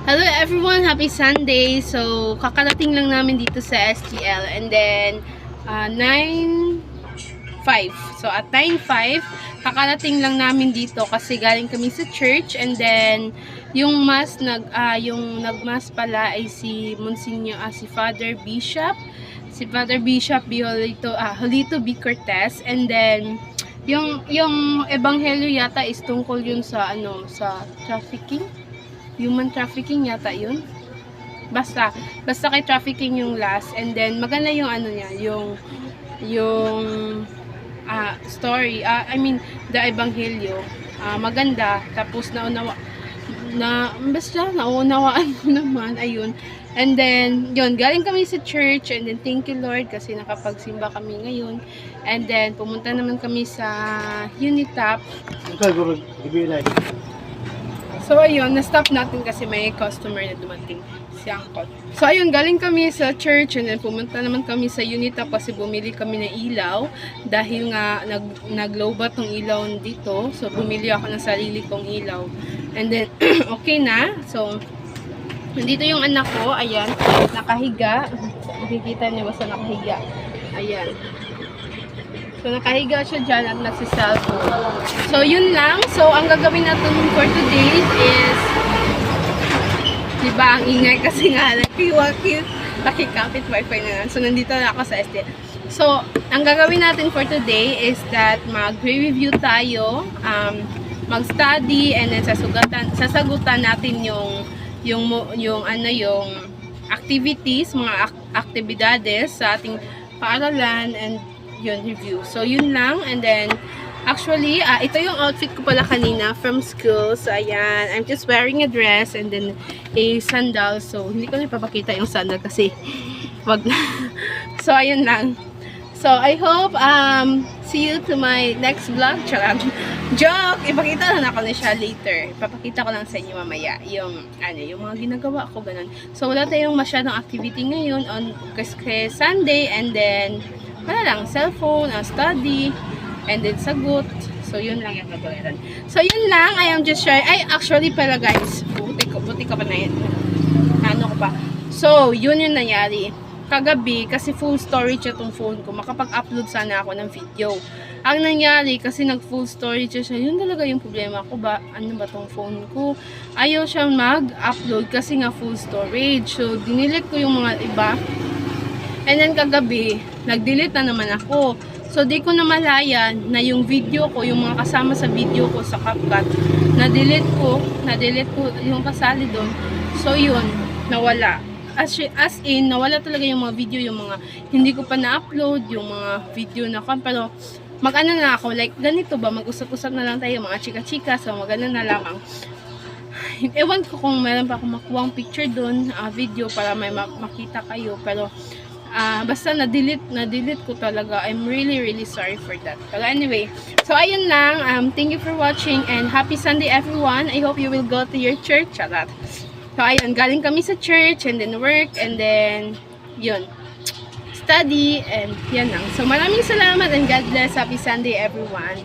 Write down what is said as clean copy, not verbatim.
Hello everyone! Happy Sunday! So, kakarating lang namin dito sa STL and then 9:05. So, at 9:05, kakarating lang namin dito kasi galing kami sa church and then yung nagmas pala ay si Monsignor, si Father Bishop. Si Father Bishop Jolito B. Cortez, and then yung ebanghelyo yata is tungkol yun sa sa trafficking, human trafficking yata yun. Basta kay trafficking yung last, and then maganda yung niya, yung story, I mean the ebanghelyo, maganda, tapos naunawaan mo naman, ayun. And then, yun, galing kami sa church, and then thank you Lord kasi nakapagsimba kami ngayon. And then, pumunta naman kami sa Unitap. So, ayun, na-stop natin kasi may customer na dumating, si Angkot. So, ayun, galing kami sa church, and then pumunta naman kami sa Unitap kasi bumili kami ng ilaw. Dahil nga, nag-lowbat tong ilaw dito. So, bumili ako ng sarili kong ilaw. And then, okay na. So, nandito yung anak ko, ayan, nakahiga. Nakikita niyo basta nakahiga. Ayan. So, nakahiga siya dyan at nagsiselfone. So, yun lang. So, ang gagawin natin for today is, diba, ang ingay kasi nga, nakikapit wifi na lang. So, nandito na ako sa SD. So, ang gagawin natin for today is that mag-review tayo, mag-study, and then sasagutan natin yung activities, mga aktibidades sa ating paaralan, and yun, review. So, yun lang. And then, actually, ito yung outfit ko pala kanina from school. So, ayan. I'm just wearing a dress and then a sandal. So, hindi ko na ipapakita yung sandal kasi wag na. So, ayun lang. So, I hope, see you to my next vlog. Charot. Joke! Ipakita lang ako na siya later. Ipapakita ko lang sa inyo mamaya yung mga ginagawa ko, ganun. So, wala tayong masyadong activity ngayon kasi Sunday, and then wala lang, cellphone, study, and then sagot. So, yun lang yung gagawin. So, yun lang. I am just sharing. Ay, actually pala guys, buti ka pa na yun. Ano ko pa. So, yun yung nangyari. Kagabi, kasi full storage itong phone ko, makapag-upload sana ako ng video. Ang nangyari, kasi nag-full storage siya, yun talaga yung problema ko ba, ano ba tong phone ko? Ayaw siya mag-upload kasi nga full storage. So, dinilit ko yung mga iba. And then kagabi, nag-delete na naman ako. So, di ko na malayan na yung video ko, yung mga kasama sa video ko sa CapCut, na-delete ko yung kasali doon. So, yun, nawala. As in, nawala talaga yung mga video, yung mga hindi ko pa na-upload, yung mga video na kan. Pero, mag-ano na ako, like, ganito ba, mag-usap-usap na lang tayo, mga chika-chika, so mag-ano na lamang. Ewan ko kung meron pa akong makuwang picture doon, video, para may makita kayo, pero, basta na-delete ko talaga. I'm really sorry for that. Pero anyway, so ayun lang, thank you for watching, and happy Sunday everyone. I hope you will go to your church. Charot. So, ayun, galing kami sa church, and then work, and then, yun, study, and yan lang. So, maraming salamat, and God bless. Happy Sunday, everyone.